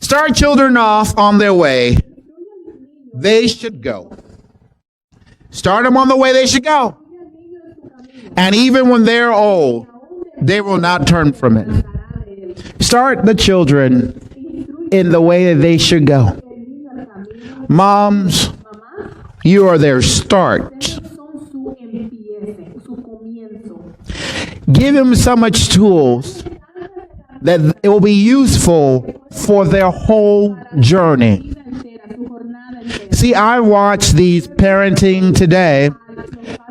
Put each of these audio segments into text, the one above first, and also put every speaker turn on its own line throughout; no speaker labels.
Start children off on their way they should go. Start them on the way they should go. And even when they're old, they will not turn from it. Start the children in the way that they should go. Moms, you are their start. Give them so much tools that it will be useful for their whole journey. See, I watch these parenting today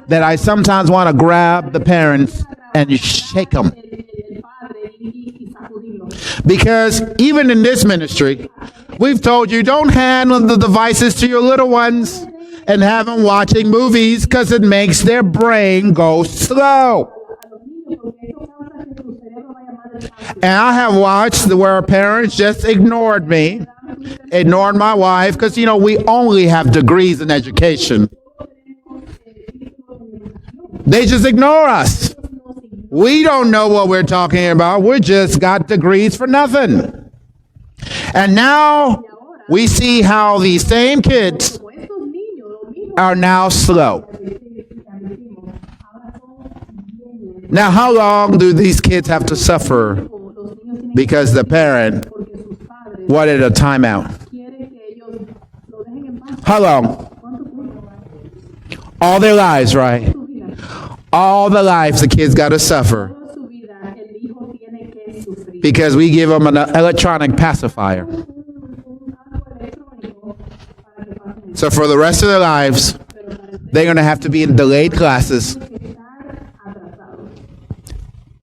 that I sometimes want to grab the parents and shake them. Because even in this ministry, we've told you don't hand the devices to your little ones and have them watching movies because it makes their brain go slow. And I have watched where parents just ignored me, ignored my wife, because, we only have degrees in education. They just ignore us. We don't know what we're talking about. We just got degrees for nothing. And now we see how these same kids are now slow. Now, how long do these kids have to suffer because the parent wanted a timeout? How long? All their lives, right? All the lives the kids got to suffer because we give them an electronic pacifier. So for the rest of their lives, they're going to have to be in delayed classes.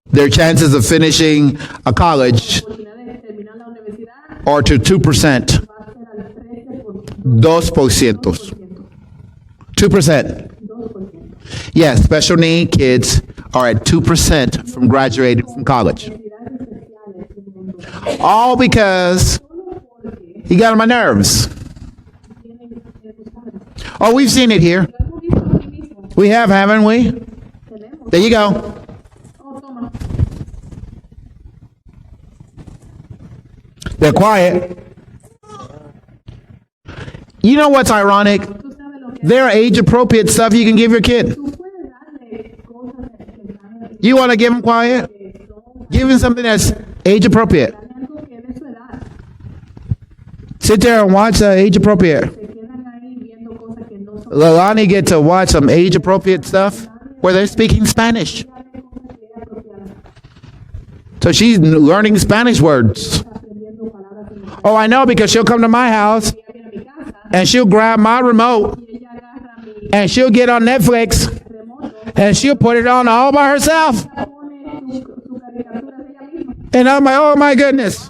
Their chances of finishing a college are to 2%. 2%. 2%. Yes, special need kids are at 2% from graduating from college. All because he got on my nerves. Oh, we've seen it here. We have, haven't we? There you go. They're quiet. You know what's ironic? There are age-appropriate stuff you can give your kid. You want to give them quiet? Give them something that's age-appropriate. Sit there and watch age-appropriate. Lalani get to watch some age-appropriate stuff where they're speaking Spanish. So she's learning Spanish words. Oh, I know, because she'll come to my house and she'll grab my remote and she'll get on Netflix and she'll put it on all by herself. And I'm like, oh my goodness,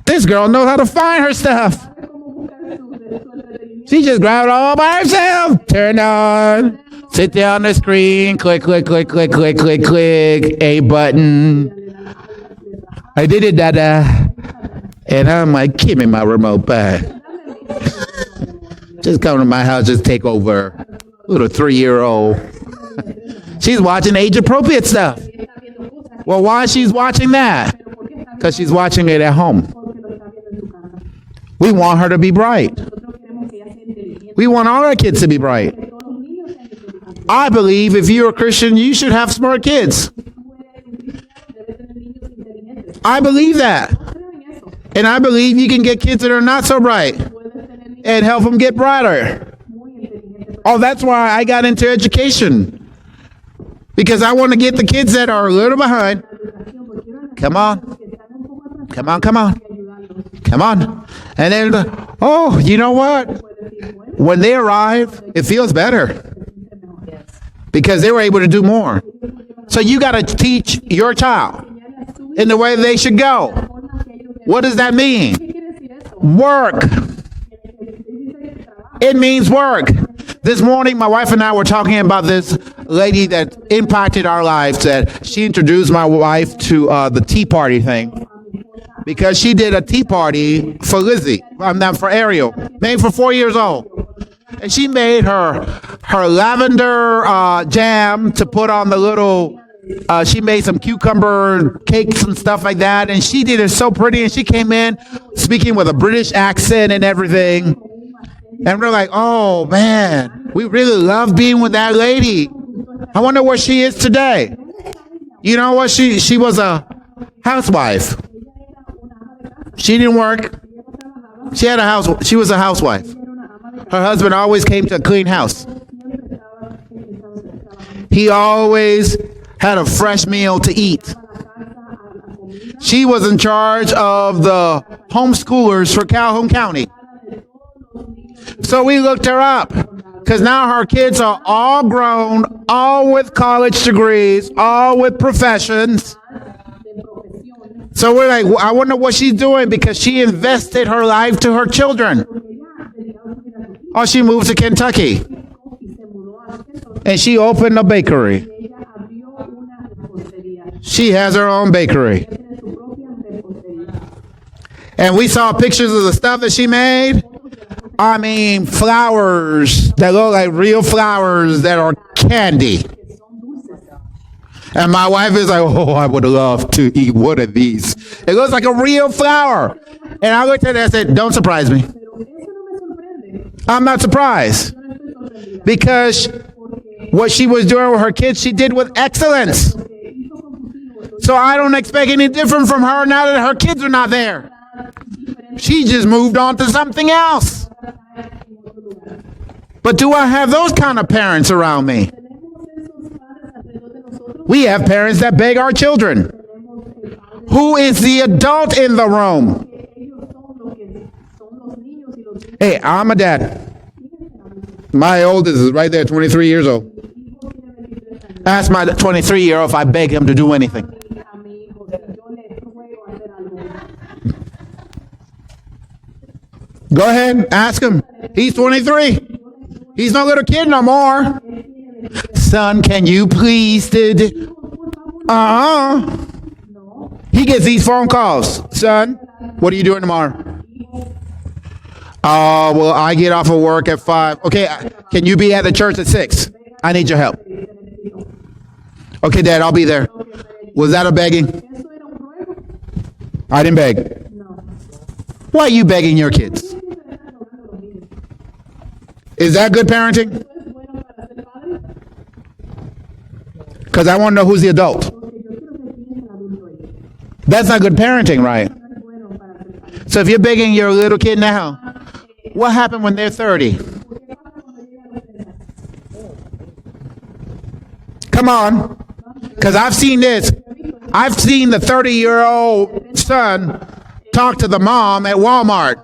this girl knows how to find her stuff. She just grabbed it all by herself. Turn on, sit there on the screen, click, click, click, click, click, click, click, A button. I did it, dada. And I'm like, give me my remote back. Just come to my house, just take over. Little 3-year-old. She's watching age-appropriate stuff. Well, why she's watching that? Because she's watching it at home. We want her to be bright. We want all our kids to be bright. I believe if you're a Christian, you should have smart kids. I believe that. And I believe you can get kids that are not so bright and help them get brighter. Oh, that's why I got into education. Because I want to get the kids that are a little behind. Come on. Come on, come on. Come on. And then, oh, you know what? When they arrive, it feels better. Because they were able to do more. So you got to teach your child in the way they should go. What does that mean? Work. It means work. This morning, my wife and I were talking about this lady that impacted our lives. That she introduced my wife to the Tea Party thing. Because she did a tea party for Lizzie. For Ariel. Made for 4 years old. And she made her lavender jam to put on the little She made some cucumber cakes and stuff like that, and she did it so pretty. And she came in speaking with a British accent and everything. And we're like, oh man, we really love being with that lady. I wonder where she is today. You know what? She was a housewife. She didn't work. She was a housewife. Her husband always came to a clean house. He always had a fresh meal to eat. She was in charge of the homeschoolers for Calhoun County. So we looked her up because now her kids are all grown, all with college degrees, all with professions. So we're like, I wonder what she's doing because she invested her life to her children. Oh, she moved to Kentucky. And she opened a bakery. She has her own bakery. And we saw pictures of the stuff that she made. I mean, flowers that look like real flowers that are candy. And my wife is like, oh, I would love to eat one of these. It looks like a real flower. And I looked at it and I said, don't surprise me. I'm not surprised. Because what she was doing with her kids, she did with excellence. So I don't expect any different from her now that her kids are not there. She just moved on to something else. But do I have those kind of parents around me? We have parents that beg our children. Who is the adult in the room? Hey, I'm a dad. My oldest is right there, 23 years old. Ask my 23-year-old if I beg him to do anything. Go ahead, ask him. He's 23. He's no little kid no more. Son, can you please? He gets these phone calls. Son, what are you doing tomorrow? Oh, well, I get off of work at 5. Okay, can you be at the church at 6? I need your help. Okay, Dad, I'll be there. Was that a begging? I didn't beg. Why are you begging your kids? Is that good parenting? Because I want to know who's the adult. That's not good parenting, right? So if you're begging your little kid now, what happened when they're 30? Come on. Because I've seen this. I've seen the 30-year-old son talk to the mom at Walmart.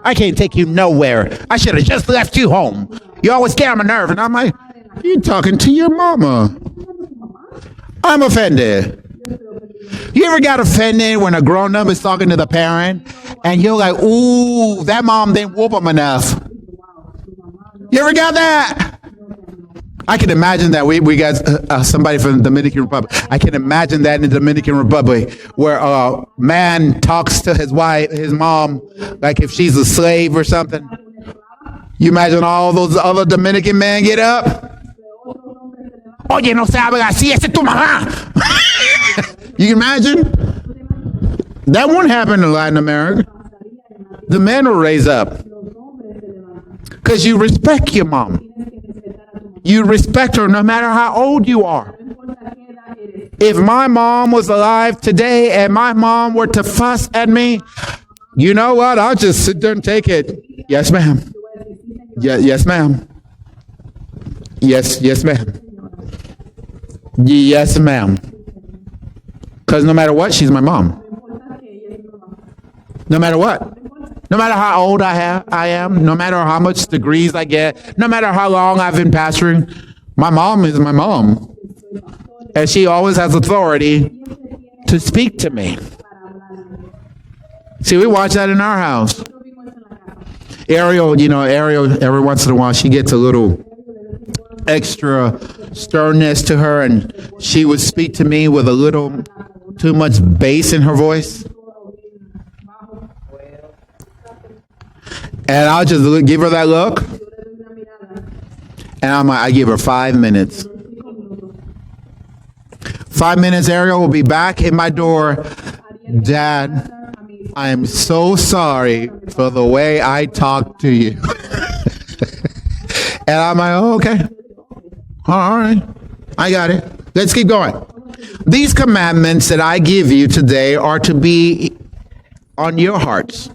I can't take you nowhere. I should have just left you home. You always get on my nerve. And I'm like, you're talking to your mama. I'm offended. You ever got offended when a grown-up is talking to the parent and you're like, ooh, that mom didn't whoop him enough? You ever got that? I can imagine that. We got somebody from the Dominican Republic. I can imagine that in the Dominican Republic where a man talks to his wife, his mom, like if she's a slave or something. You imagine all those other Dominican men get up? Oye, no se habla así, esa es tu mamá. You can imagine? That won't happen in Latin America. The men will raise up. Because you respect your mom. You respect her no matter how old you are. If my mom was alive today and my mom were to fuss at me, you know what? I'll just sit there and take it. Yes, ma'am. Yes, ma'am. Yes, ma'am. Yes, ma'am. Because no matter what, she's my mom. No matter what. No matter how old I am, no matter how much degrees I get, no matter how long I've been pastoring, my mom is my mom. And she always has authority to speak to me. See, we watch that in our house. Ariel, every once in a while, she gets a little extra sternness to her, and she would speak to me with a little too much bass in her voice. And I'll just give her that look. And I give her 5 minutes. 5 minutes, Ariel will be back in my door. Dad, I am so sorry for the way I talked to you. And I'm like, oh, okay. All right. I got it. Let's keep going. These commandments that I give you today are to be on your hearts.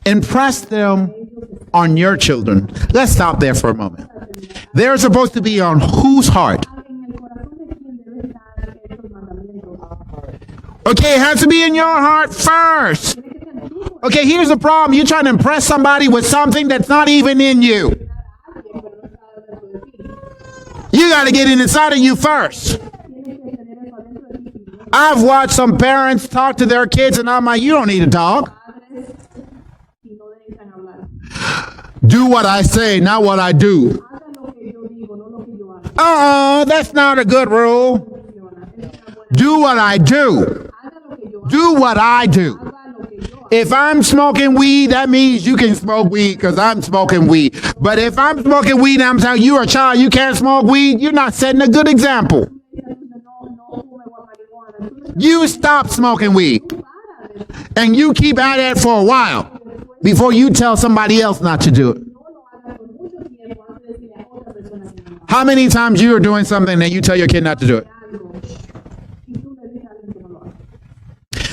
Impress them on your children. Let's stop there for a moment. They're supposed to be on whose heart? Okay, it has to be in your heart first. Okay, here's the problem. You're trying to impress somebody with something that's not even in you. You got to get it inside of you first. I've watched some parents talk to their kids, and I'm like, you don't need to talk. Do what I say, not what I do. That's not a good rule. Do what I do. Do what I do. If I'm smoking weed, that means you can smoke weed because I'm smoking weed. But if I'm smoking weed and I'm telling you, you're a child, you can't smoke weed, you're not setting a good example. You stop smoking weed. And you keep at it for a while before you tell somebody else not to do it. How many times you are doing something and you tell your kid not to do it?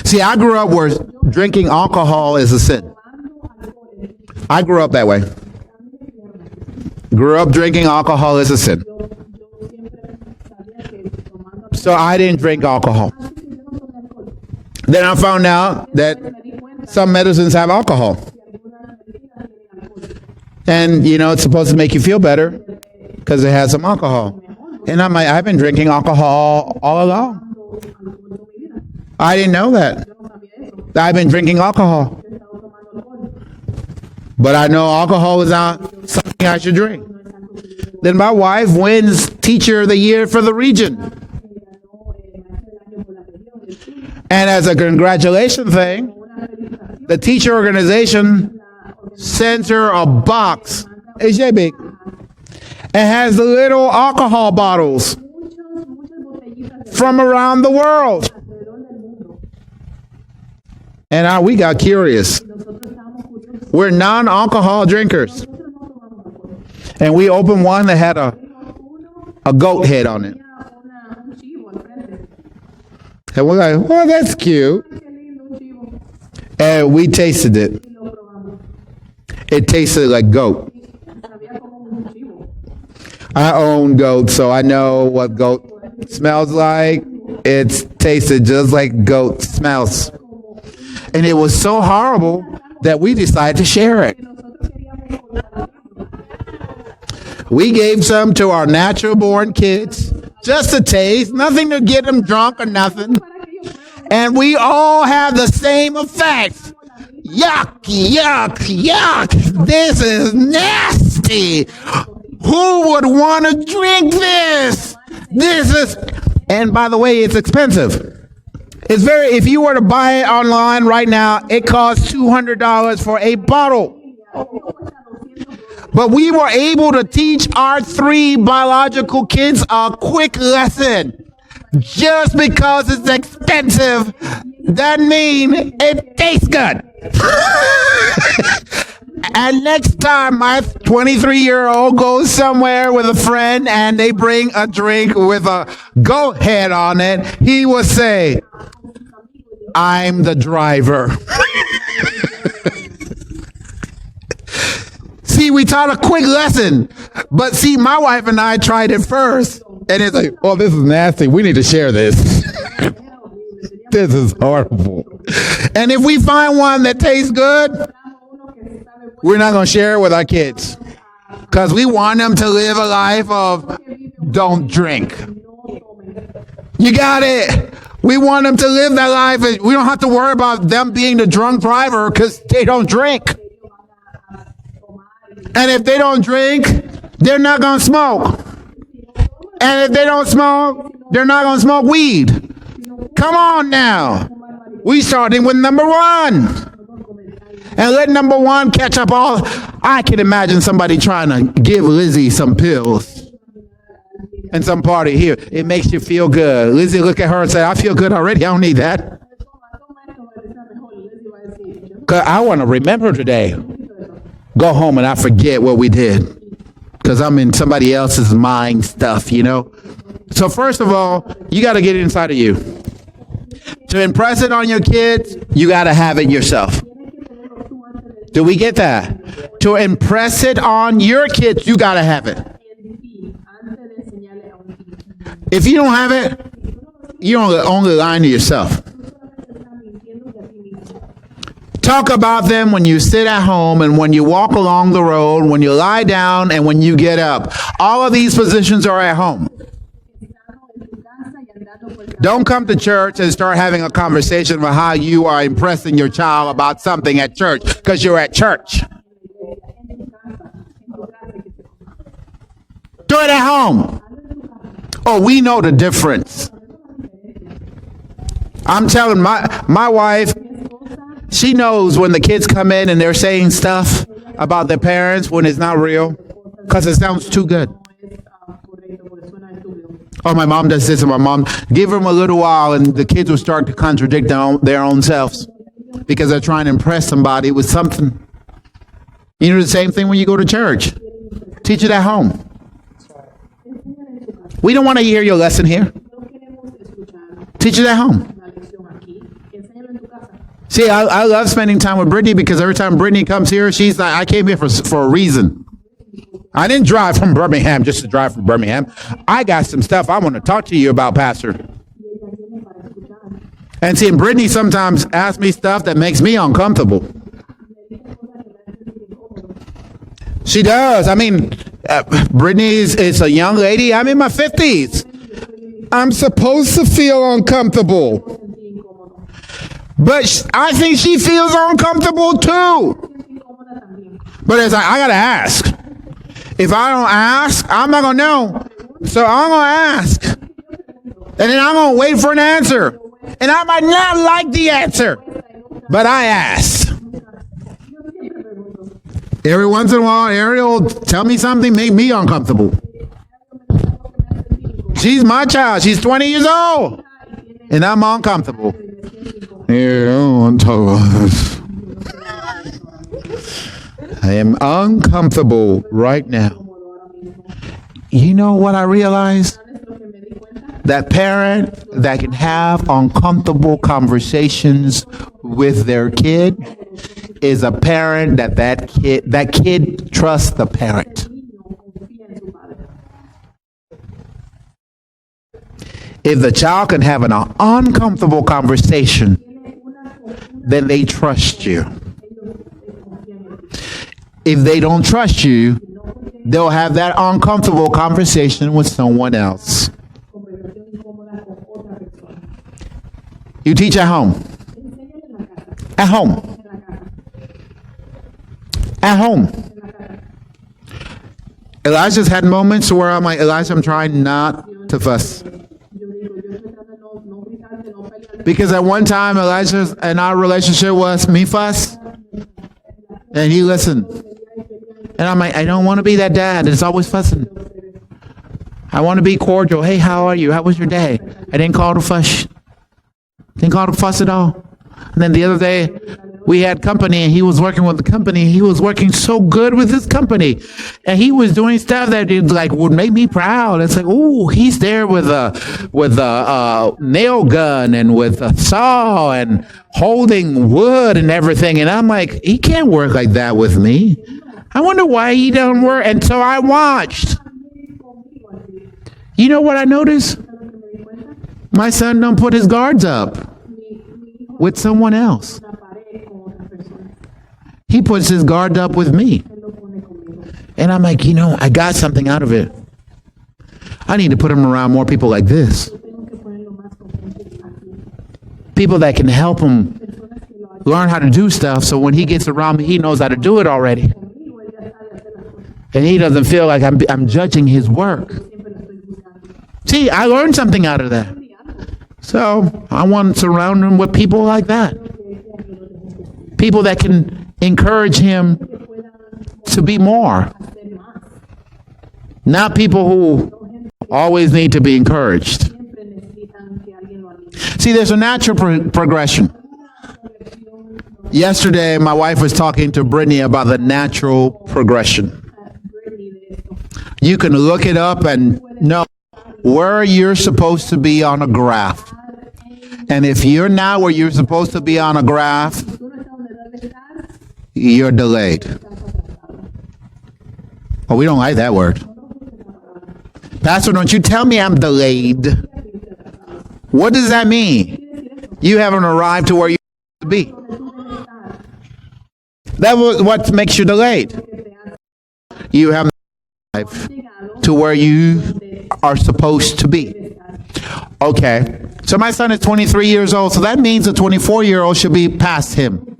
See, I grew up where drinking alcohol is a sin. I grew up that way. Grew up drinking alcohol is a sin. So I didn't drink alcohol. Then I found out that some medicines have alcohol. And, you know, it's supposed to make you feel better because it has some alcohol. And I'm like, I've been drinking alcohol all along. I didn't know that. I've been drinking alcohol. But I know alcohol is not something I should drink. Then my wife wins Teacher of the Year for the region. And as a congratulation thing, the teacher organization sends her a box. It's big. It has the little alcohol bottles from around the world. And we got curious. We're non-alcohol drinkers. And we opened one that had a goat head on it. And we're like, well, that's cute. And we tasted it. It tasted like goat. I own goats, so I know what goat smells like. It's tasted just like goat smells. And it was so horrible that we decided to share it. We gave some to our natural born kids, just a taste, nothing to get them drunk or nothing. And we all have the same effects. Yuck, yuck, yuck. This is nasty. Who would want to drink this? And by the way, it's expensive. If you were to buy it online right now, it costs $200 for a bottle. But we were able to teach our 3 biological kids a quick lesson. Just because it's expensive, that means it tastes good. And next time my 23-year-old goes somewhere with a friend and they bring a drink with a goat head on it, he will say, I'm the driver. See, we taught a quick lesson. But see, my wife and I tried it first. And it's like, oh, this is nasty. We need to share this. This is horrible. And if we find one that tastes good, we're not going to share it with our kids. Because we want them to live a life of don't drink. You got it. We want them to live that life. We don't have to worry about them being the drunk driver because they don't drink. And if they don't drink, they're not going to smoke. And if they don't smoke, they're not going to smoke weed. Come on now. We starting with number 1. And let number 1 catch up all. I can imagine somebody trying to give Lizzie some pills. And some party here. It makes you feel good. Lizzie look at her and say, I feel good already. I don't need that. Because I want to remember today. Go home and I forget what we did. Because I'm in somebody else's mind stuff, you know. So first of all, you got to get it inside of you. To impress it on your kids, you got to have it yourself. Do we get that? To impress it on your kids, you got to have it. If you don't have it, you're only lying to yourself. Talk about them when you sit at home and when you walk along the road, when you lie down and when you get up. All of these positions are at home. Don't come to church and start having a conversation about how you are impressing your child about something at church because you're at church. Do it at home. Oh, we know the difference. I'm telling my wife, she knows when the kids come in and they're saying stuff about their parents when it's not real because it sounds too good. Oh, my mom does this and my mom. Give them a little while and the kids will start to contradict their own selves because they're trying to impress somebody with something. You do the same thing when you go to church. Teach it at home. We don't want to hear your lesson here. Teach it at home. See, I love spending time with Brittany because every time Brittany comes here, she's like, I came here for a reason. I didn't drive from Birmingham just to drive from Birmingham. I got some stuff I want to talk to you about, Pastor. And see, Brittany sometimes asks me stuff that makes me uncomfortable. She does. I mean, Brittany is a young lady. I'm in my 50s. I'm supposed to feel uncomfortable. But I think she feels uncomfortable too. But it's like, I got to ask. If I don't ask, I'm not going to know. So I'm going to ask. And then I'm going to wait for an answer. And I might not like the answer. But I ask. Every once in a while, Ariel will tell me something, make me uncomfortable. She's my child. She's 20 years old. And I'm uncomfortable. Here, don't want to talk about this. I am uncomfortable right now. You know what I realized? That parent that can have uncomfortable conversations with their kid is a parent that kid trusts the parent. If the child can have an uncomfortable conversation, then they trust you. If they don't trust you, they'll have that uncomfortable conversation with someone else. You teach at home. At home. At home. Elijah's had moments where I'm like, Elijah, I'm trying not to fuss. Because at one time, Elijah and our relationship was me fuss. And he listened. And I'm like, I don't want to be that dad. It's always fussing. I want to be cordial. Hey, how are you? How was your day? I didn't call to fuss. Didn't call to fuss at all. And then the other day, we had company, and he was working with the company. He was working so good with his company, and he was doing stuff that would make me proud. It's like, oh, he's there with a nail gun and with a saw and holding wood and everything. And I'm like, he can't work like that with me. I wonder why he don't work. And so I watched. You know what I noticed? My son don't put his guards up with someone else. He puts his guard up with me. And I'm like, I got something out of it. I need to put him around more people like this. People that can help him learn how to do stuff, so when he gets around me, he knows how to do it already. And he doesn't feel like I'm judging his work. See, I learned something out of that. So I want to surround him with people like that. People that can encourage him to be more. Not people who always need to be encouraged. See, there's a natural progression. Yesterday, my wife was talking to Brittany about the natural progression. You can look it up and know where you're supposed to be on a graph. And if you're not where you're supposed to be on a graph, you're delayed. Oh, we don't like that word. Pastor, don't you tell me I'm delayed. What does that mean? You haven't arrived to where you're supposed to be. That's what makes you delayed. You haven't arrived to where you are supposed to be. Okay. So my son is 23 years old, so that means a 24-year-old should be past him.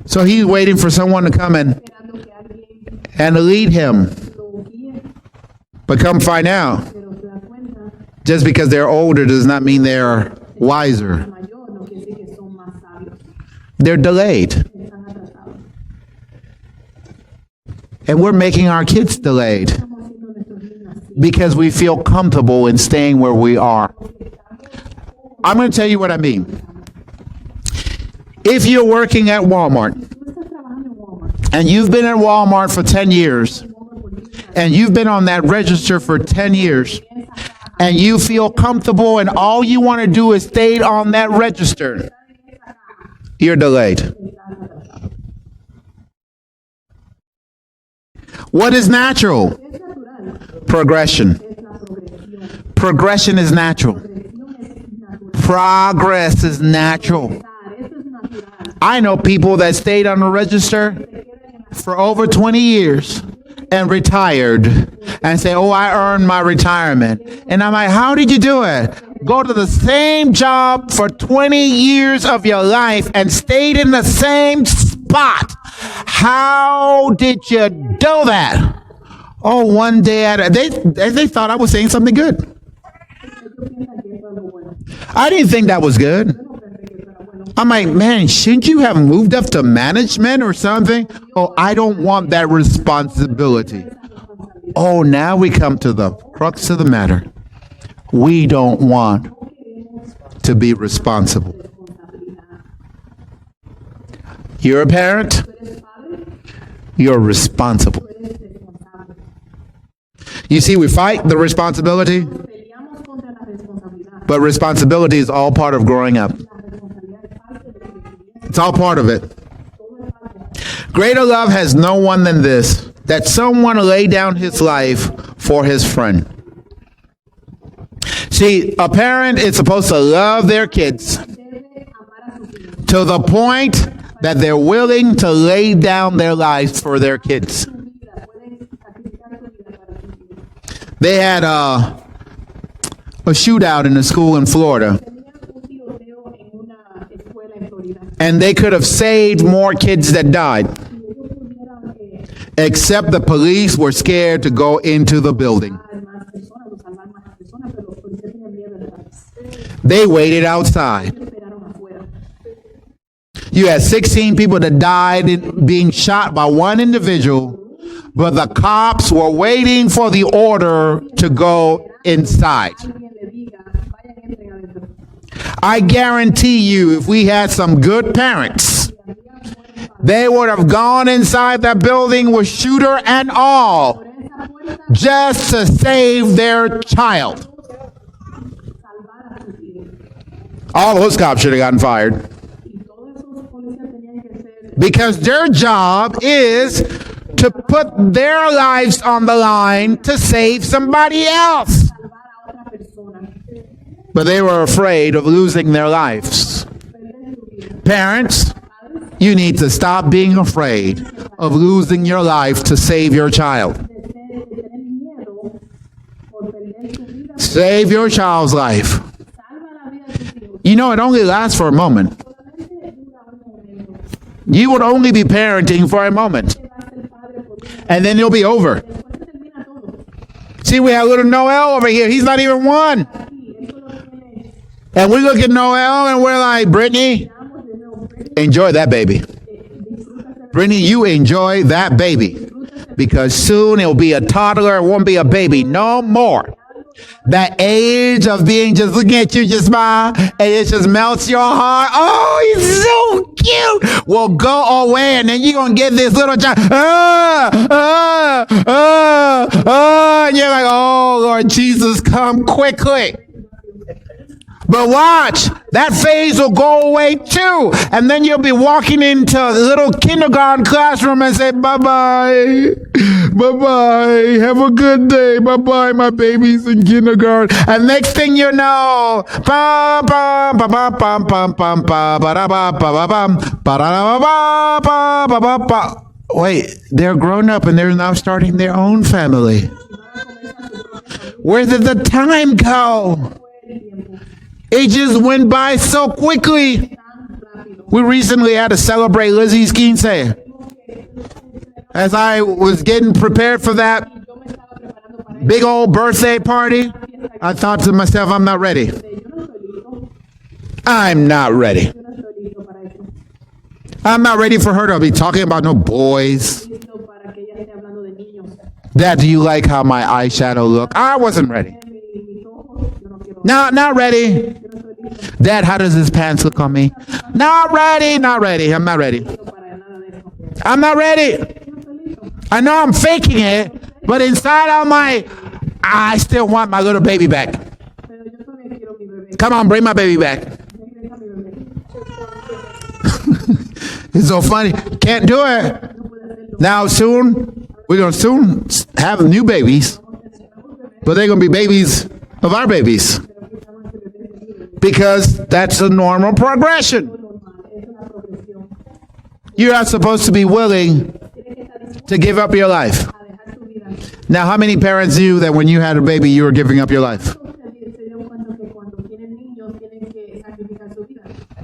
So he's waiting for someone to come in and lead him. But come find out, just because they're older does not mean they're wiser. They're delayed. And we're making our kids delayed because we feel comfortable in staying where we are. I'm going to tell you what I mean. If you're working at Walmart and you've been at Walmart for 10 years and you've been on that register for 10 years and you feel comfortable and all you want to do is stay on that register, you're delayed. What is natural? Progression. Progression is natural. Progress is natural. I know people that stayed on the register for over 20 years and retired and say, oh, I earned my retirement. And I'm like, how did you do it? Go to the same job for 20 years of your life and stayed in the same spot. How did you do that? Oh, one day they thought I was saying something good. I didn't think that was good. I'm like, man, shouldn't you have moved up to management or something? Oh, I don't want that responsibility. Oh, now we come to the crux of the matter. We don't want to be responsible. You're a parent. You're responsible. You see, we fight the responsibility, but responsibility is all part of growing up. It's all part of it. Greater love has no one than this, that someone lay down his life for his friend. See, a parent is supposed to love their kids to the point that they're willing to lay down their lives for their kids. They had a shootout in a school in Florida. And they could have saved more kids that died. Except the police were scared to go into the building. They waited outside. You had 16 people that died being shot by one individual, but the cops were waiting for the order to go inside. I guarantee you, if we had some good parents, they would have gone inside that building with shooter and all, just to save their child. All those cops should have gotten fired. Because their job is to put their lives on the line to save somebody else. But they were afraid of losing their lives. Parents, you need to stop being afraid of losing your life to save your child. Save your child's life. You know, it only lasts for a moment. You would only be parenting for a moment. And then it'll be over. See, we have little Noel over here. He's not even one. And we look at Noel and we're like, Brittany, enjoy that baby. Brittany, you enjoy that baby. Because soon it'll be a toddler, it won't be a baby no more. That age of being just looking at you, just smile, and it just melts your heart. Oh, he's so cute. Will go away, and then you're going to get this little child. And you're like, oh, Lord Jesus, come quickly. But watch, that phase will go away too. And then you'll be walking into a little kindergarten classroom and say, bye-bye. Bye-bye. Have a good day. Bye-bye, my baby's in kindergarten. And next thing you know, wait, they're grown up and they're now starting their own family. Where did the time go? It just went by so quickly. We recently had to celebrate Lizzie's quince. As I was getting prepared for that big old birthday party, I thought to myself, I'm not ready. I'm not ready. I'm not ready for her to be talking about no boys. Dad, do you like how my eyeshadow look? I wasn't ready. No, not ready. Dad, how does his pants look on me? Not ready, not ready. I'm not ready. I'm not ready. I know I'm faking it, but inside I still want my little baby back. Come on, bring my baby back. It's so funny. Can't do it. Now we're going to soon have new babies, but they're going to be babies of our babies. Because that's a normal progression. You're not supposed to be willing to give up your life. Now, how many parents knew that when you had a baby, you were giving up your life?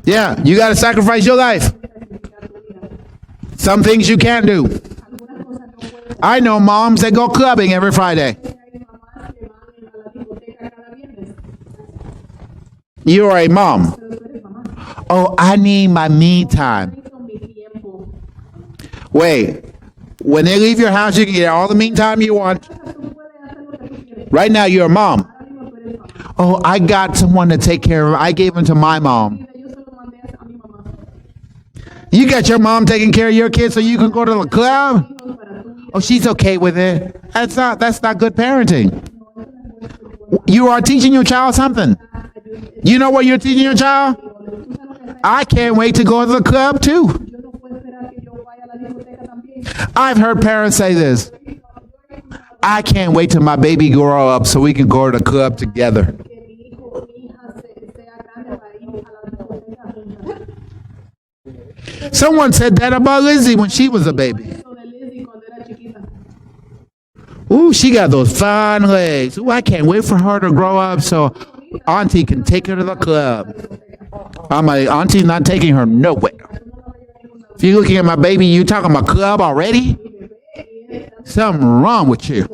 Yeah, you got to sacrifice your life. Some things you can't do. I know moms that go clubbing every Friday. You are a mom. Oh, I need my me time. Wait, when they leave your house, you can get all the me time you want. Right now, you're a mom. Oh, I got someone to take care of. I gave them to my mom. You got your mom taking care of your kids so you can go to the club? Oh, she's okay with it. That's not good parenting. You are teaching your child something. You know what you're teaching your child? I can't wait to go to the club too. I've heard parents say this. I can't wait till my baby grow up so we can go to the club together. Someone said that about Lizzie when she was a baby. Ooh, she got those fine legs. Ooh, I can't wait for her to grow up so Auntie can take her to the club. My auntie's not taking her nowhere. If you're looking at my baby, you talking about club already? Something wrong with you.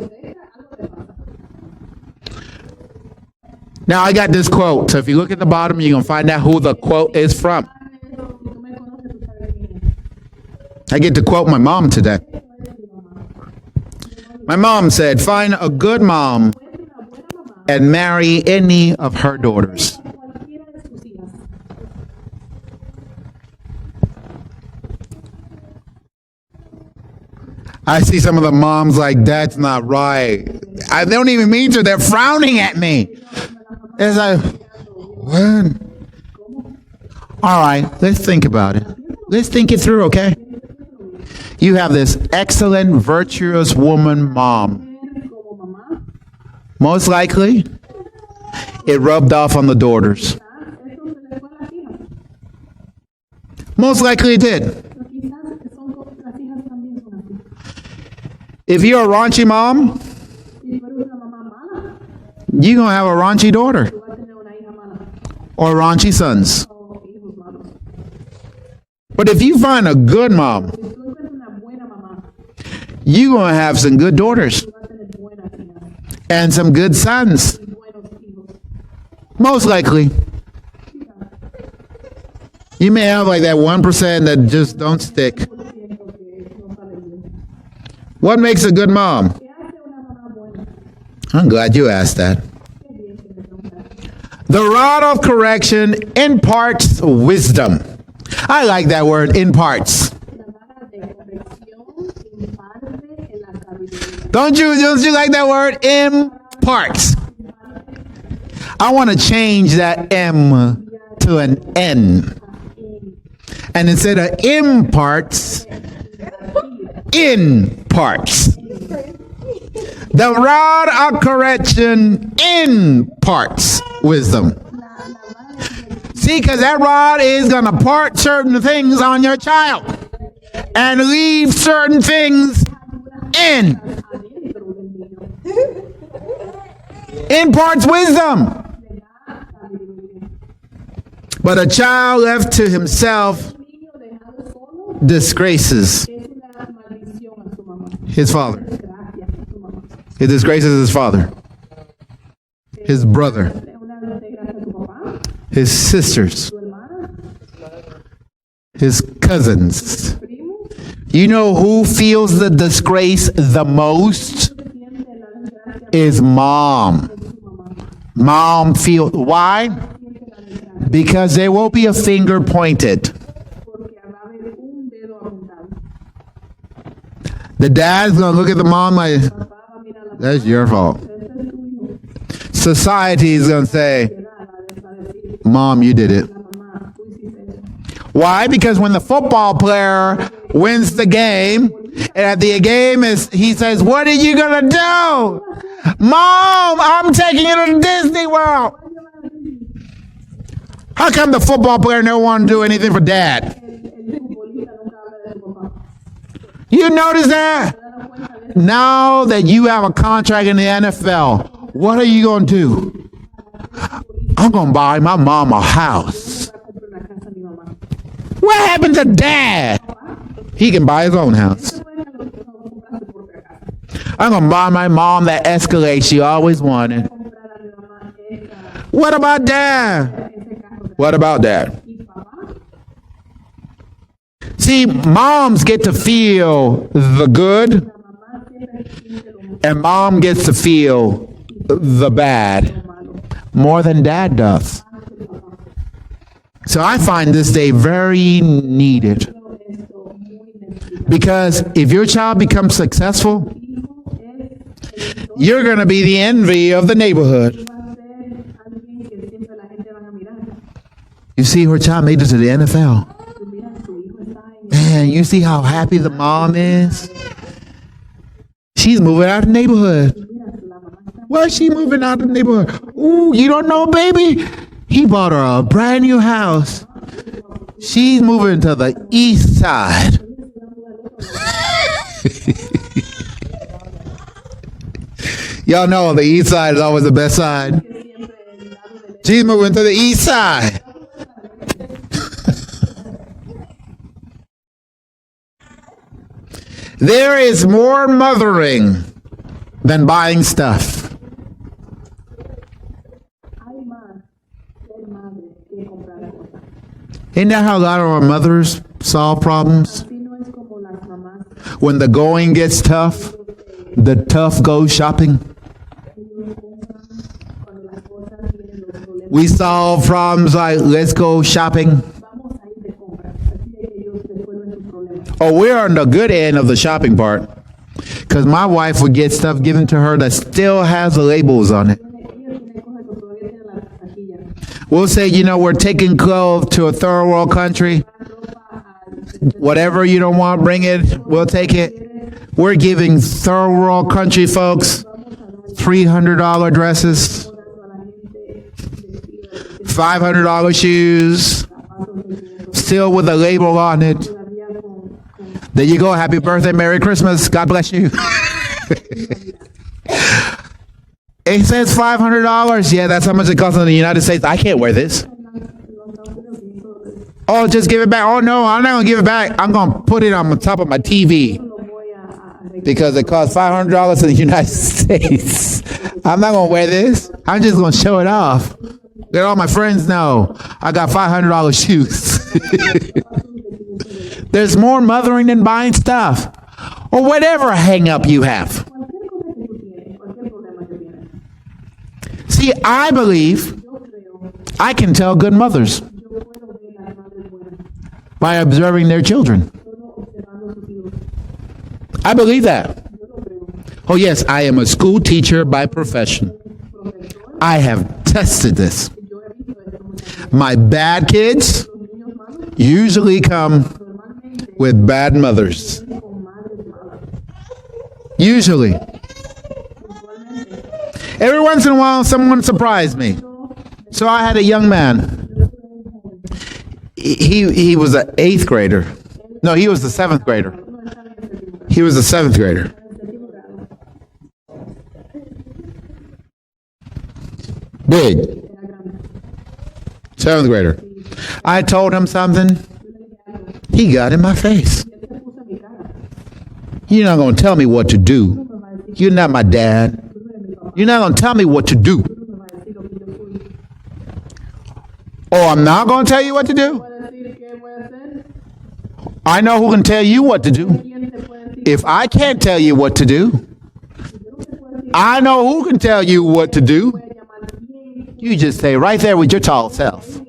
Now I got this quote. So if you look at the bottom, you're going to find out who the quote is from. I get to quote my mom today. My mom said, find a good mom and marry any of her daughters. I see some of the moms like, that's not right. They don't even mean to. They're frowning at me. It's like, what? All right, let's think about it. Let's think it through, okay? You have this excellent, virtuous woman mom. Most likely, it rubbed off on the daughters. Most likely it did. If you're a raunchy mom, you're going to have a raunchy daughter or raunchy sons. But if you find a good mom, you're going to have some good daughters and some good sons. Most likely. You may have like that 1% that just don't stick. What makes a good mom? I'm glad you asked that. The rod of correction imparts wisdom. I like that word, imparts. Don't you like that word, imparts? I want to change that M to an N. And instead of imparts, imparts. The rod of correction imparts wisdom. See, because that rod is going to part certain things on your child and leave certain things in. Imparts wisdom. But a child left to himself disgraces his father. It disgraces his father, his brother, his sisters, his cousins. You know who feels the disgrace the most? Is mom. Mom feels, why? Because there will be a finger pointed. The dad's going to look at the mom like, that's your fault. Society is going to say, Mom, you did it. Why? Because when the football player wins the game, and at the game he says, what are you going to do? Mom, I'm taking you to Disney World. How come the football player never want to do anything for dad? You notice that? Now that you have a contract in the NFL, what are you going to do? I'm going to buy my mom a house. What happened to dad? He can buy his own house. I'm going to buy my mom that Escalade she always wanted. What about dad? What about dad? See, moms get to feel the good, and mom gets to feel the bad more than dad does. So I find this day very needed. Because if your child becomes successful, you're going to be the envy of the neighborhood. You see, her child made it to the NFL. Man, you see how happy the mom is? She's moving out of the neighborhood. Why is she moving out of the neighborhood? Ooh, you don't know, baby? He bought her a brand new house. She's moving to the east side. Y'all know the east side is always the best side. She's moving to the east side. There is more mothering than buying stuff. Isn't that how a lot of our mothers solve problems? When the going gets tough, the tough go shopping. We solve problems like, let's go shopping. Oh, we're on the good end of the shopping part. Because my wife would get stuff given to her that still has the labels on it. We'll say, you know, we're taking clothes to a third world country. Whatever you don't want, bring it. We'll take it. We're giving third world country folks $300 dresses, $500 shoes, still with a label on it. There you go. Happy birthday. Merry Christmas. God bless you. It says $500. Yeah, that's how much it costs in the United States. I can't wear this. Oh, just give it back. Oh, no, I'm not going to give it back. I'm going to put it on the top of my TV because it costs $500 in the United States. I'm not going to wear this. I'm just going to show it off. Let all my friends know I got $500 shoes. There's more mothering than buying stuff. or whatever hang up you have. See, I believe I can tell good mothers by observing their children. I believe that. Oh yes, I am a school teacher by profession. I have tested this. My bad kids usually come with bad mothers. Usually. Every once in a while, someone surprised me. So I had a young man. He was an 8th grader. No, he was the 7th grader. He was the 7th grader. Big. 7th grader. I told him something. He got in my face. You're not going to tell me what to do. You're not my dad. You're not going to tell me what to do. Oh, I'm not going to tell you what to do? I know who can tell you what to do. If I can't tell you what to do, I know who can tell you what to do. You just stay right there with your tall self.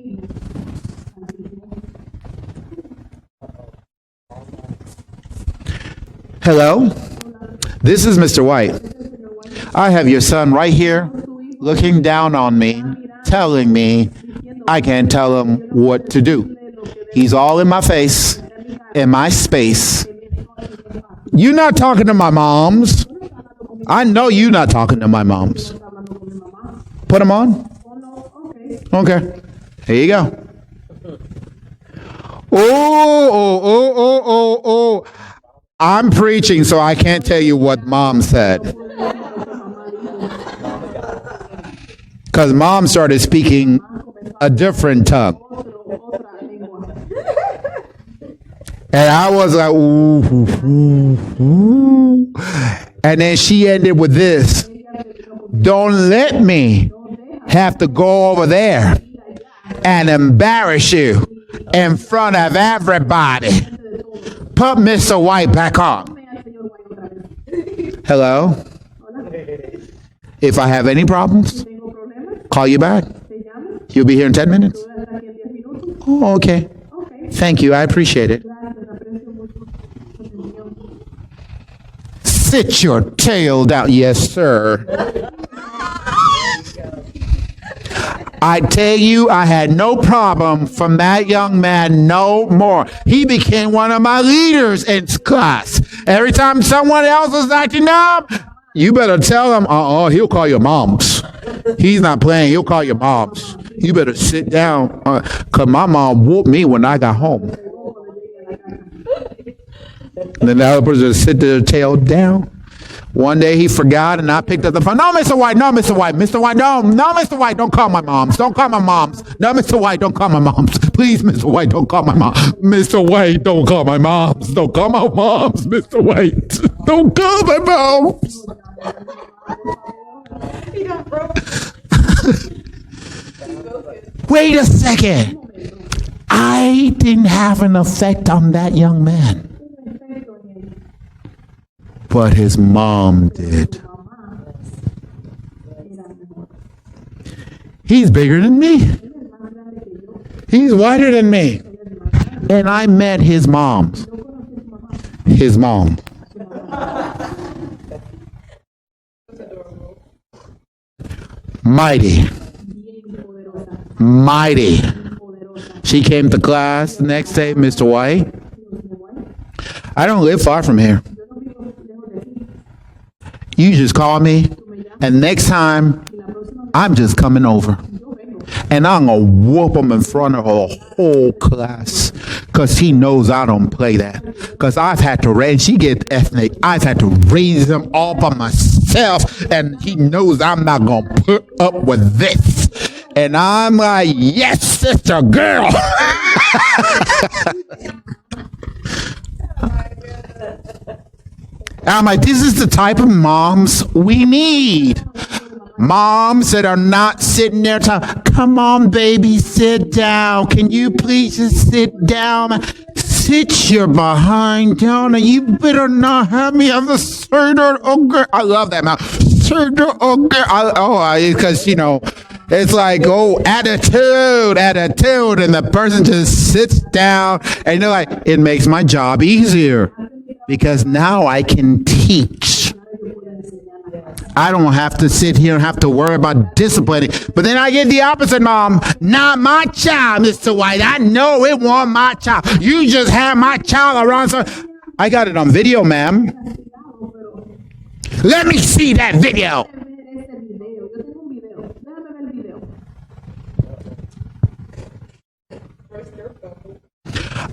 Hello? This is Mr. Whyte. I have your son right here looking down on me, telling me I can't tell him what to do. He's all in my face, in my space. You're not talking to my moms. I know you're not talking to my moms. Put them on? Okay. Here you go. Oh. I'm preaching, so I can't tell you what mom said. Because mom started speaking a different tongue. And I was like, ooh. And then she ended with this. Don't let me have to go over there and embarrass you in front of everybody. Put Mr. Whyte back on. Hello? If I have any problems, call you back. You'll be here in 10 minutes? Oh, okay. Thank you. I appreciate it. Sit your tail down. Yes, sir. I tell you, I had no problem from that young man no more. He became one of my leaders in class. Every time someone else was acting up, you better tell him, he'll call your moms. He's not playing, he'll call your moms. You better sit down, because my mom whooped me when I got home. And then the other person just sit their tail down. One day he forgot and I picked up the phone. No, Mr. Whyte, no, Mr. Whyte. Mr. Whyte, no, Mr. Whyte, don't call my moms. Don't call my moms. No, Mr. Whyte, don't call my moms. Please, Mr. Whyte, don't call my mom. Mr. Whyte, don't call my moms. Don't call my moms, Mr. Whyte. Don't call my moms. Wait a second. I didn't have an effect on that young man. But his mom did. He's bigger than me. He's whiter than me. And I met his mom. His mom. Mighty. Mighty. She came to class the next day, Mr. Whyte. I don't live far from here. You just call me, and next time, I'm just coming over. And I'm going to whoop him in front of the whole class, because he knows I don't play that. Because I've had to raise, she gets ethnic, I've had to raise him all by myself, and he knows I'm not going to put up with this. And I'm like, yes, sister girl. I'm like, this is the type of moms we need. Moms that are not sitting there talking, come on, baby, sit down. Can you please just sit down? sit your behind down and you better not have me on the third. Okay. I love that mouth. Third. Okay. Because, you know, it's like, oh, attitude. And the person just sits down and they're like, it makes my job easier because now I can teach. I don't have to sit here and have to worry about disciplining. But then I get the opposite, Mom. Not my child, Mr. White. I know it wasn't my child. You just had my child around. So I got it on video, ma'am. Let me see that video.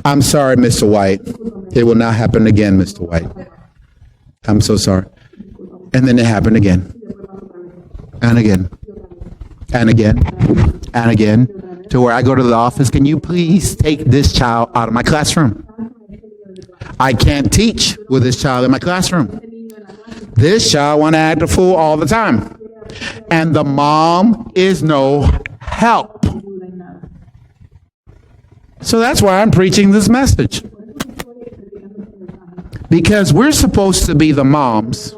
I'm sorry, Mr. White. It will not happen again, Mr. White. I'm so sorry. And then it happened again. And again. And again. And again. To where I go to the office, can you please take this child out of my classroom? I can't teach with this child in my classroom. This child want to act a fool all the time. And the mom is no help. So that's why I'm preaching this message. Because we're supposed to be the moms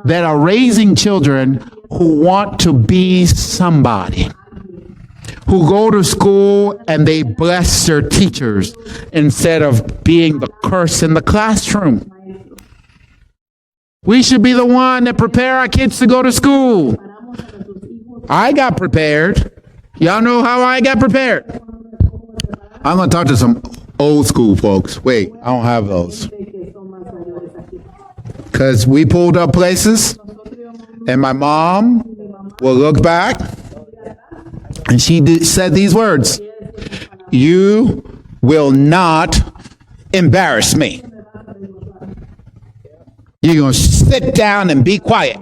that are raising children who want to be somebody, who go to school and they bless their teachers instead of being the curse in the classroom. We should be the one that prepare our kids to go to school. I got prepared. Y'all know how I got prepared. I'm going to talk to some old school folks. Wait, I don't have those. Because we pulled up places, and my mom will look back, and she said these words: "You will not embarrass me. You're going to sit down and be quiet."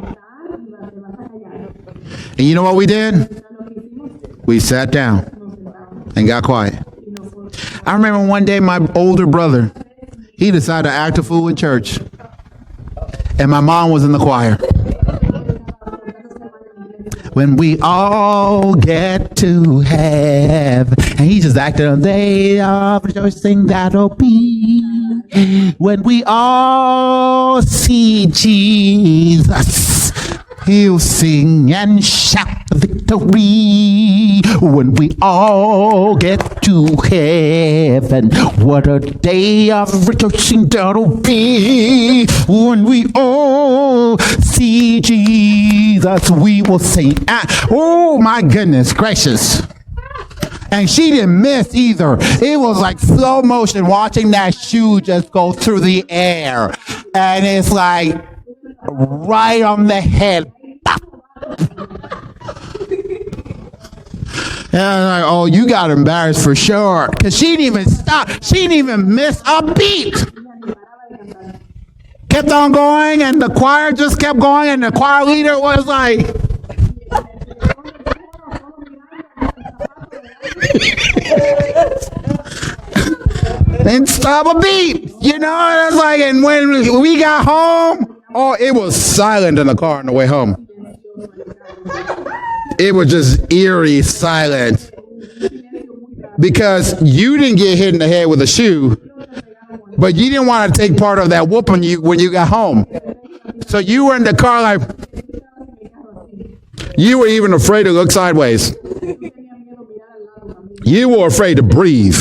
And you know what we did? We sat down and got quiet. I remember one day my older brother, he decided to act a fool in church. And my mom was in the choir. When we all get to heaven. And he just acted on the day of rejoicing that'll be. When we all see Jesus, he'll sing and shout victory. When we all get to heaven, what a day of rejoicing that'll be. When we all see Jesus, we will sing. Oh my goodness gracious. And she didn't miss either. It was like slow motion watching that shoe just go through the air. And it's like right on the head. And I'm like, oh, you got embarrassed for sure. Because she didn't even stop. She didn't even miss a beat. Kept on going, and the choir just kept going, and the choir leader was like, didn't stop a beat. You know, it's like, and when we got home, oh, it was silent in the car on the way home. It was just eerie silent. Because you didn't get hit in the head with a shoe, but you didn't want to take part of that whooping when you got home. So you were in the car like, you were even afraid to look sideways. You were afraid to breathe.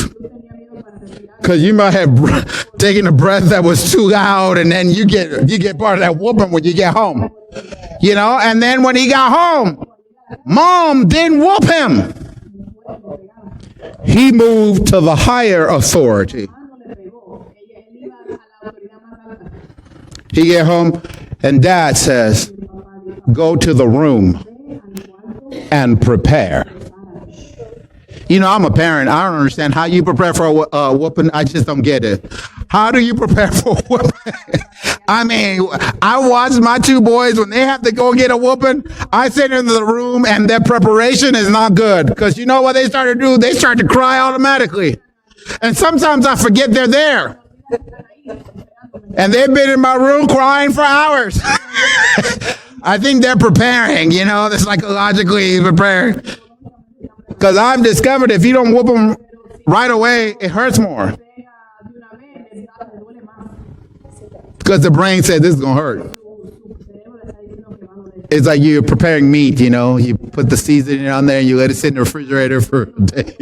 Because you might have taken a breath that was too loud, and then you get part of that whooping when you get home. You know, and then when he got home, Mom didn't whoop him. He moved to the higher authority. He get home, and Dad says, go to the room and prepare. You know, I'm a parent. I don't understand how you prepare for a whooping. I just don't get it. How do you prepare for a whooping? I mean, I watch my two boys when they have to go get a whooping. I sit in the room and their preparation is not good. Because you know what they start to do? They start to cry automatically. And sometimes I forget they're there. And they've been in my room crying for hours. I think they're preparing, you know, they're psychologically preparing. Because I've discovered if you don't whoop them right away, it hurts more. Because the brain said this is going to hurt. It's like you're preparing meat, you know. You put the seasoning on there and you let it sit in the refrigerator for a day.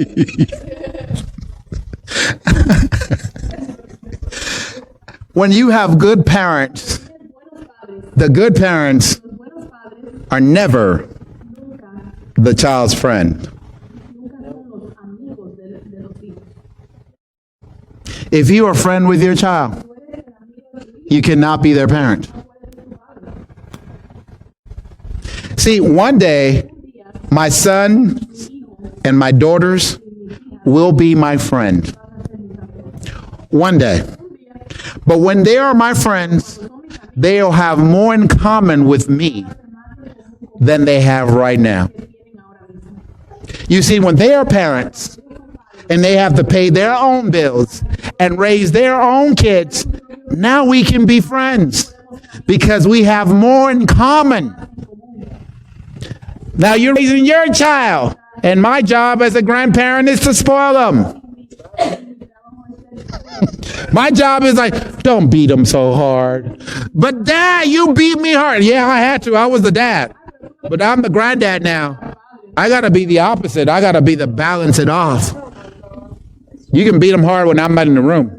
When you have good parents, the good parents are never the child's friend. If you are a friend with your child, you cannot be their parent. See, one day, my son and my daughters will be my friend. One day. But when they are my friends, they'll have more in common with me than they have right now. You see, when they are parents and they have to pay their own bills and raise their own kids, now we can be friends because we have more in common. Now you're raising your child, and my job as a grandparent is to spoil them. My job is like, don't beat them so hard. But Dad, you beat me hard. Yeah, I had to. I was the dad. But I'm the granddad now. I got to be the opposite. I got to be the balance it off. You can beat them hard when I'm not in the room.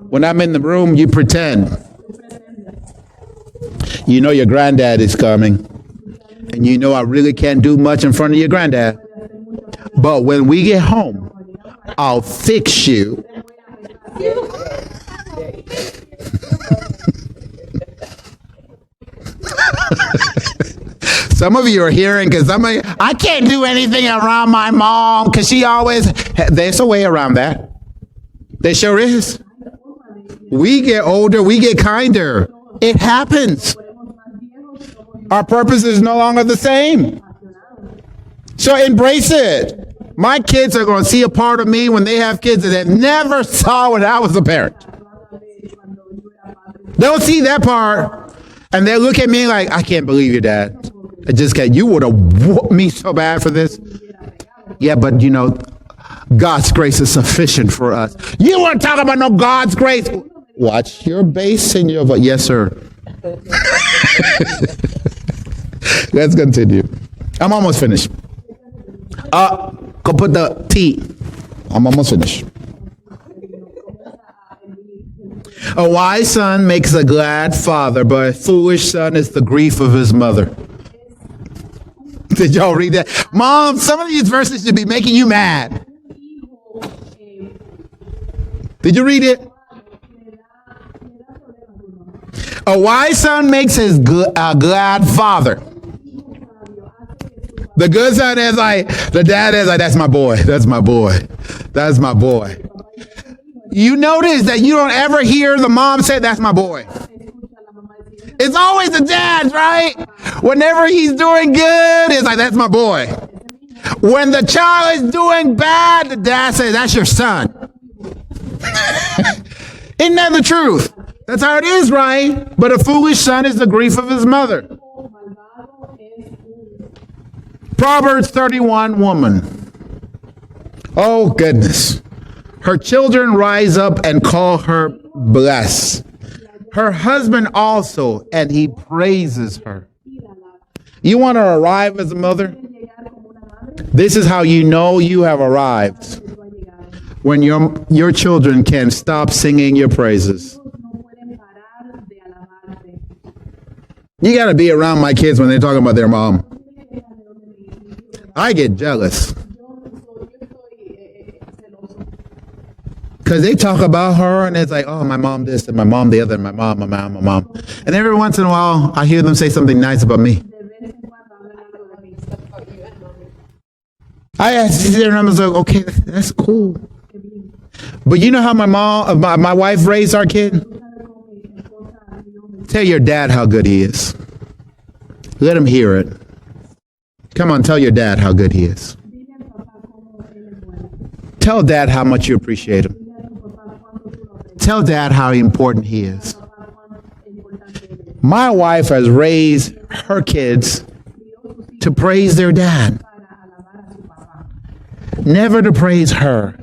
When I'm in the room, you pretend. You know your granddad is coming. And you know I really can't do much in front of your granddad. But when we get home, I'll fix you. Some of you are hearing because I can't do anything around my mom because she always, there's a way around that. There sure is. We get older, we get kinder. It happens. Our purpose is no longer the same. So embrace it. My kids are going to see a part of me when they have kids that they never saw when I was a parent. They'll see that part, and they'll look at me like, I can't believe you, Dad. I just can't. You would have whooped me so bad for this. Yeah, but you know, God's grace is sufficient for us. You weren't talking about no God's grace. Watch your bass and your voice. Yes, sir. Let's continue. I'm almost finished. Go put the T. I'm almost finished. A wise son makes a glad father, but a foolish son is the grief of his mother. Did y'all read that? Mom, some of these verses should be making you mad. Did you read it? A wise son makes his glad father. The good son is like, the dad is like, that's my boy. That's my boy. That's my boy. You notice that you don't ever hear the mom say, that's my boy. It's always the dad, right? Whenever he's doing good, it's like, that's my boy. When the child is doing bad, the dad says, that's your son. Isn't that the truth? That's how it is, right? But a foolish son is the grief of his mother. Proverbs 31, woman. Oh, goodness. Her children rise up and call her blessed. Her husband also, and he praises her. You want to arrive as a mother? This is how you know you have arrived. When your children can stop singing your praises. You got to be around my kids when they're talking about their mom. I get jealous. Because they talk about her and it's like, oh, my mom this and my mom the other and my mom. And every once in a while, I hear them say something nice about me. I sit there and I'm like, okay, that's cool. But you know how my wife raised our kid? Tell your dad how good he is. Let him hear it. Come on, tell your dad how good he is. Tell dad how much you appreciate him. Tell dad how important he is. My wife has raised her kids to praise their dad. Never to praise her.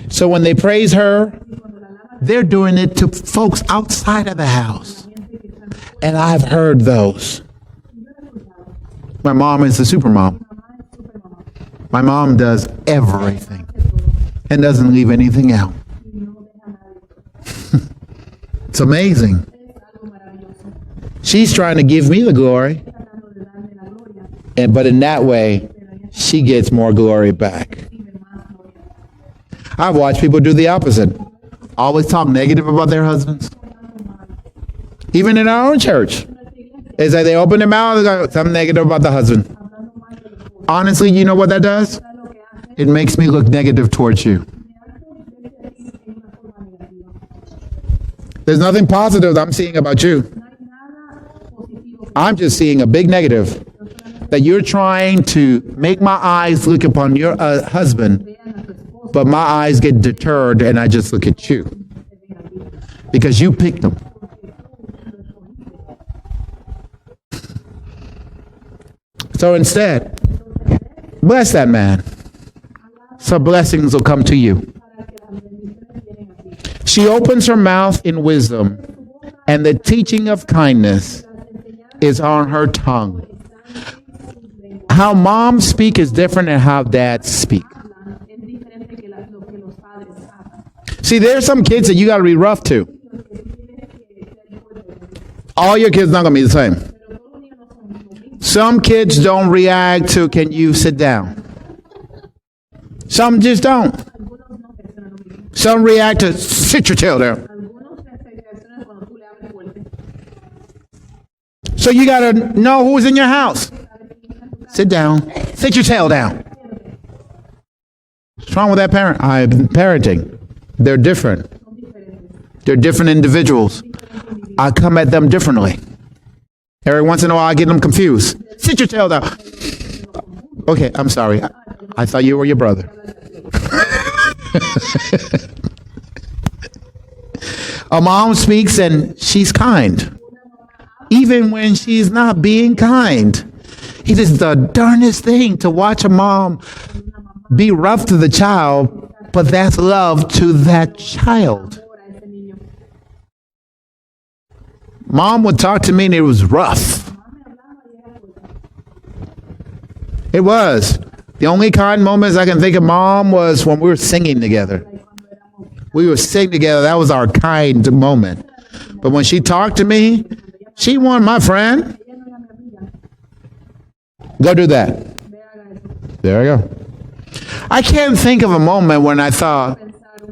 So when they praise her, They're doing it to folks outside of the house. And I've heard those. My mom is a super mom. My mom does everything and doesn't leave anything out. It's amazing. She's trying to give me the glory, but in that way, she gets more glory back. I've watched people do the opposite. Always talk negative about their husbands. Even in our own church. It's like they open their mouth and go, something negative about the husband. Honestly, you know what that does? It makes me look negative towards you. There's nothing positive I'm seeing about you. I'm just seeing a big negative. That you're trying to make my eyes look upon your husband, but my eyes get deterred and I just look at you. Because you picked him. So instead, bless that man. So blessings will come to you. She opens her mouth in wisdom, and the teaching of kindness is on her tongue. How moms speak is different than how dads speak. See, there's some kids that you got to be rough to. All your kids not going to be the same. Some kids don't react to, can you sit down? Some just don't. Some react to, sit your tail down. So you got to know who's in your house. Sit down. Sit your tail down. What's wrong with that parent? I've been parenting. They're different. They're different individuals. I come at them differently. Every once in a while, I get them confused. Sit your tail down. Okay, I'm sorry. I thought you were your brother. A mom speaks and she's kind. Even when she's not being kind. It is the darnest thing to watch a mom be rough to the child, but that's love to that child. Mom would talk to me and it was rough. It was. The only kind moments I can think of mom was when we were singing together. We were singing together. That was our kind moment. But when she talked to me, she wasn't my friend. Go do that. There I go. I can't think of a moment when I thought,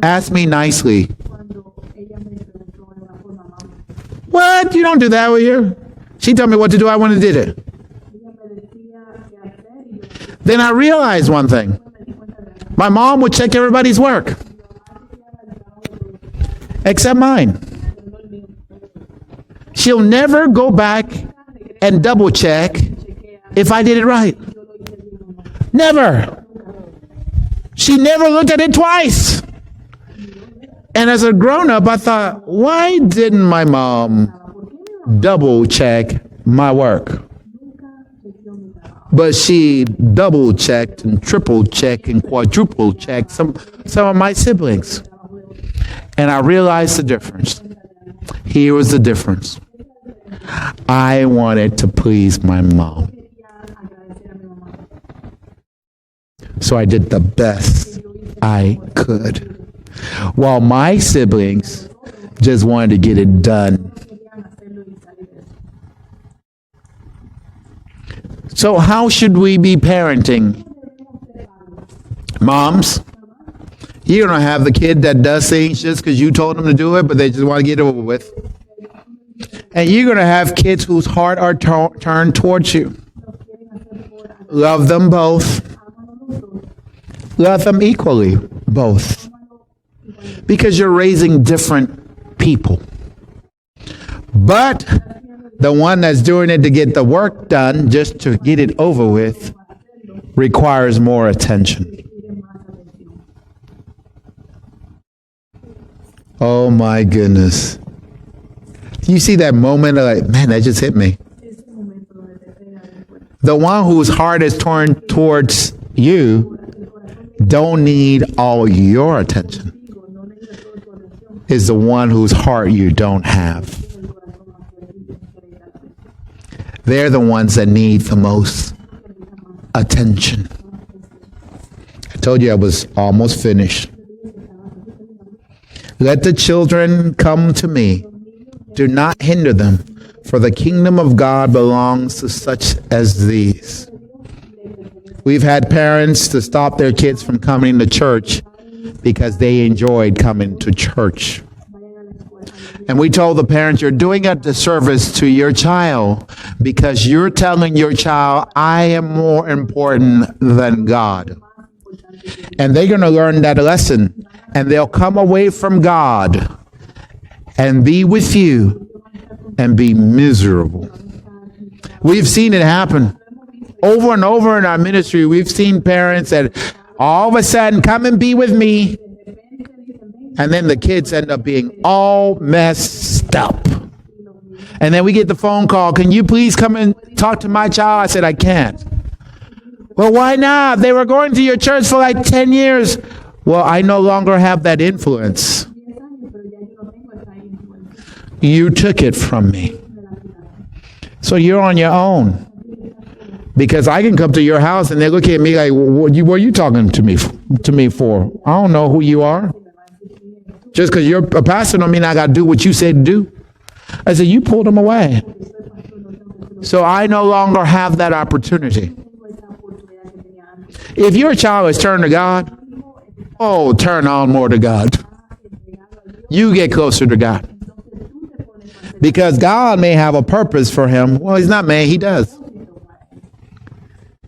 ask me nicely. What? You don't do that with you? She told me what to do. I went and did it. Then I realized one thing. My mom would check everybody's work. Except mine. She'll never go back and double check if I did it right. Never. She never looked at it twice. And as a grown-up, I thought, why didn't my mom double check my work? But she double checked and triple checked and quadruple checked some of my siblings. And I realized the difference. Here was the difference. I wanted to please my mom. So I did the best I could. While my siblings just wanted to get it done. So how should we be parenting? Moms, you're going to have the kid that does things just because you told them to do it, but they just want to get it over with. And you're going to have kids whose heart are turned towards you. Love them both. Love them equally, both. Because you're raising different people. But the one that's doing it to get the work done, just to get it over with, requires more attention. Oh my goodness. You see that moment of like, man, that just hit me. The one whose heart is turned towards you don't need all your attention. is the one whose heart you don't have. They're the ones that need the most attention. I told you I was almost finished. Let the children come to me. Do not hinder them, for the kingdom of God belongs to such as these. We've had parents to stop their kids from coming to church because they enjoyed coming to church. And we told the parents, you're doing a disservice to your child because you're telling your child, I am more important than God. And they're going to learn that lesson, and they'll come away from God and be with you and be miserable. We've seen it happen over and over in our ministry. We've seen parents that all of a sudden come and be with me, and then the kids end up being all messed up. And then we get the phone call, can you please come and talk to my child? I said, I can't. Well, why not? They were going to your church for like 10 years. Well, I no longer have that influence. You took it from me. So you're on your own. Because I can come to your house and they look at me like, what are you talking to me for? I don't know who you are. Just because you're a pastor don't mean I got to do what you said to do. I said, you pulled them away. So I no longer have that opportunity. If your child is turned to God, turn on more to God. You get closer to God. Because God may have a purpose for him. Well, he's not man, he does.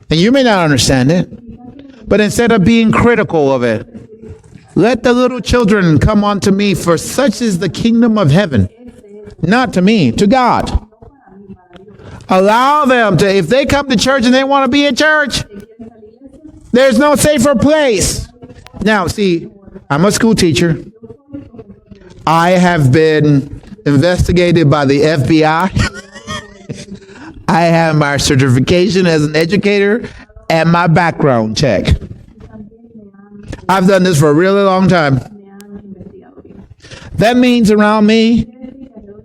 And you may not understand it. But instead of being critical of it, let the little children come unto me, for such is the kingdom of heaven. Not to me, to God. Allow them to, if they come to church and they want to be at church, there's no safer place. Now, see, I'm a school teacher. I have been investigated by the FBI. I have my certification as an educator and my background check. I've done this for a really long time. That means around me,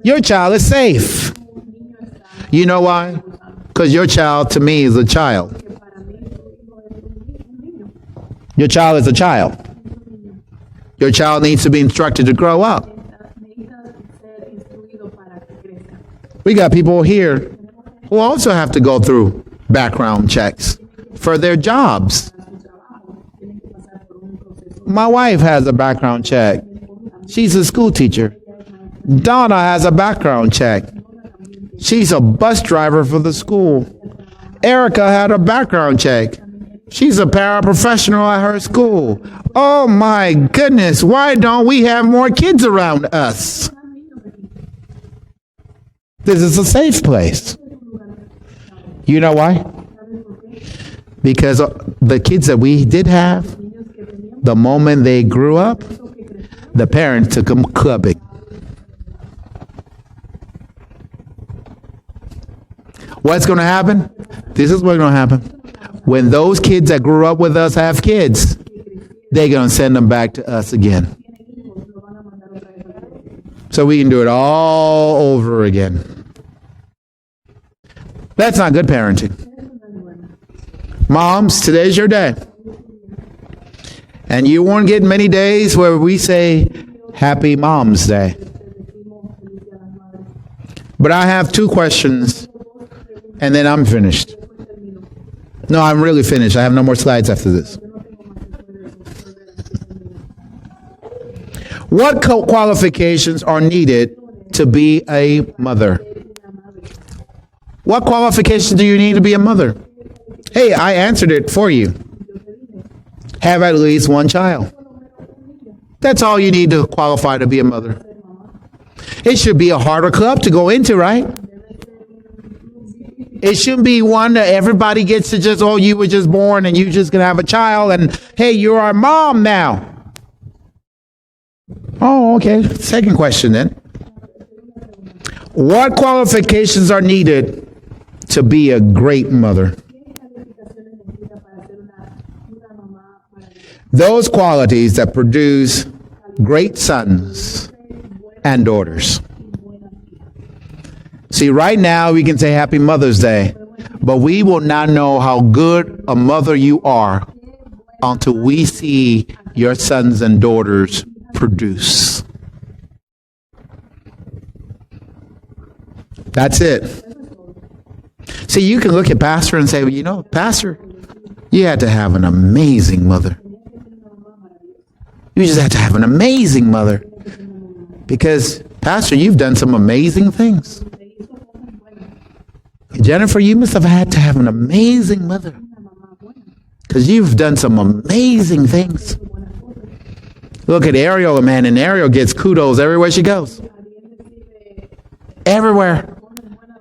your child is safe. You know why? Because your child to me is a child. Your child is a child. Your child needs to be instructed to grow up. We got people here who also have to go through background checks for their jobs. My wife has a background check. She's a school teacher. Donna has a background check. She's a bus driver for the school. Erica had a background check. She's a paraprofessional at her school. Oh my goodness, why don't we have more kids around us? This is a safe place. You know why? Because the kids that we did have, the moment they grew up, the parents took them clubbing. What's going to happen? This is what's going to happen. When those kids that grew up with us have kids, they're going to send them back to us again. So we can do it all over again. That's not good parenting. Moms, today's your day. And you won't get many days where we say, Happy Mom's Day. But I have two questions, and then I'm finished. No, I'm really finished. I have no more slides after this. What qualifications are needed to be a mother? What qualifications do you need to be a mother? Hey, I answered it for you. Have at least one child. That's all you need to qualify to be a mother. It should be a harder club to go into, right? It shouldn't be one that everybody gets to just, you were just born and you just gonna have a child and, hey, you're our mom now. Oh, okay. Second question then. What qualifications are needed to be a great mother? Those qualities that produce great sons and daughters. See, right now we can say Happy Mother's Day, but we will not know how good a mother you are until we see your sons and daughters produce. That's it. See, you can look at Pastor and say, well, you know, Pastor, you had to have an amazing mother. You just had to have an amazing mother. Because, Pastor, you've done some amazing things. Jennifer, you must have had to have an amazing mother. Because you've done some amazing things. Look at Ariel, man, and Ariel gets kudos everywhere she goes. Everywhere.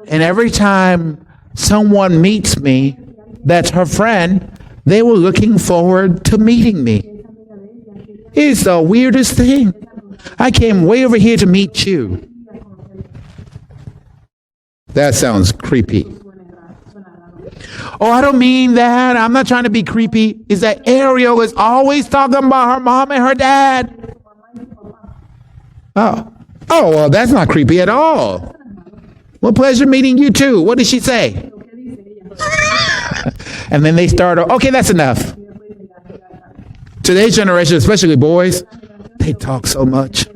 And every time someone meets me that's her friend, they were looking forward to meeting me. It's the weirdest thing. I came way over here to meet you. That sounds creepy. Oh, I don't mean that. I'm not trying to be creepy. Is that Ariel is always talking about her mom and her dad. Oh, well, that's not creepy at all. Well, pleasure meeting you too. What did she say? And then they start, okay, that's enough. Today's generation, especially boys, they talk so much.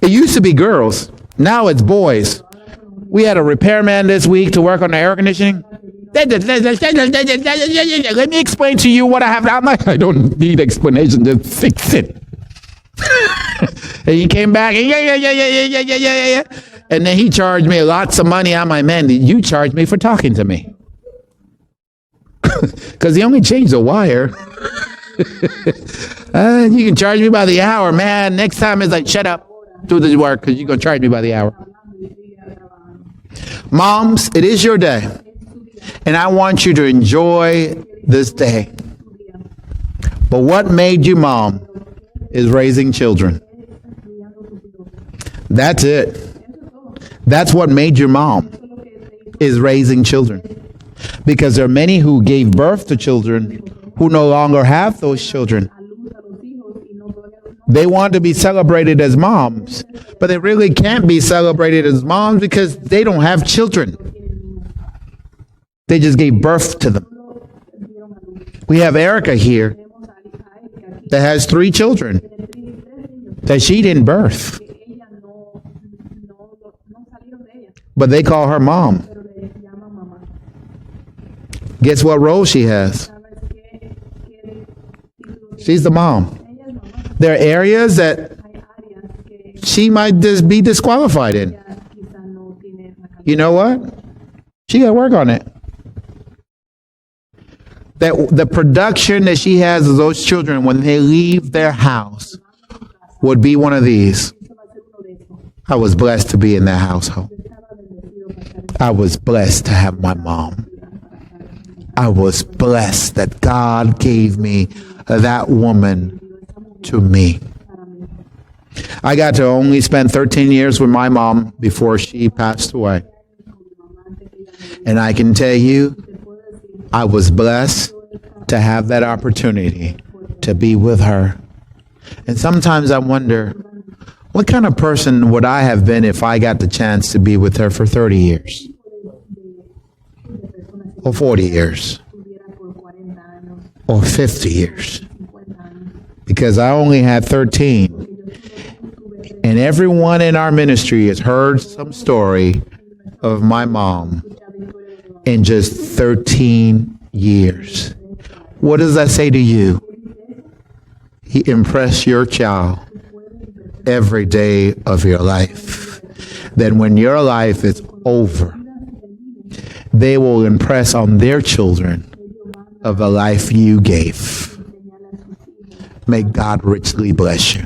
It used to be girls. Now it's boys. We had a repairman this week to work on the air conditioning. Let me explain to you what I have. I'm like, I don't need explanation. Just fix it. And he came back and yeah. And then he charged me lots of money. I'm like, man, you charged me for talking to me. Because he only changed the wire. You can charge me by the hour, man. Next time it's like, shut up, do the work, because you're going to charge me by the hour. Moms, it is your day. And I want you to enjoy this day. But what made you mom is raising children. That's it. That's what made your mom, is raising children. Because there are many who gave birth to children who no longer have those children. They want to be celebrated as moms, but they really can't be celebrated as moms because they don't have children. They just gave birth to them. We have Erica here that has 3 children that she didn't birth. But they call her mom. Guess what role she has? She's the mom. There are areas that she might just be disqualified in. You know what? She got to work on it. That the production that she has of those children when they leave their house would be one of these. I was blessed to be in that household. I was blessed to have my mom. I was blessed that God gave me that woman to me. I got to only spend 13 years with my mom before she passed away. And I can tell you, I was blessed to have that opportunity to be with her. And sometimes I wonder, what kind of person would I have been if I got the chance to be with her for 30 years? Or 40 years? Or 50 years? Because I only had 13. And everyone in our ministry has heard some story of my mom in just 13 years. What does that say to you? Impress your child every day of your life. Then when your life is over, they will impress on their children of the life you gave. May God richly bless you.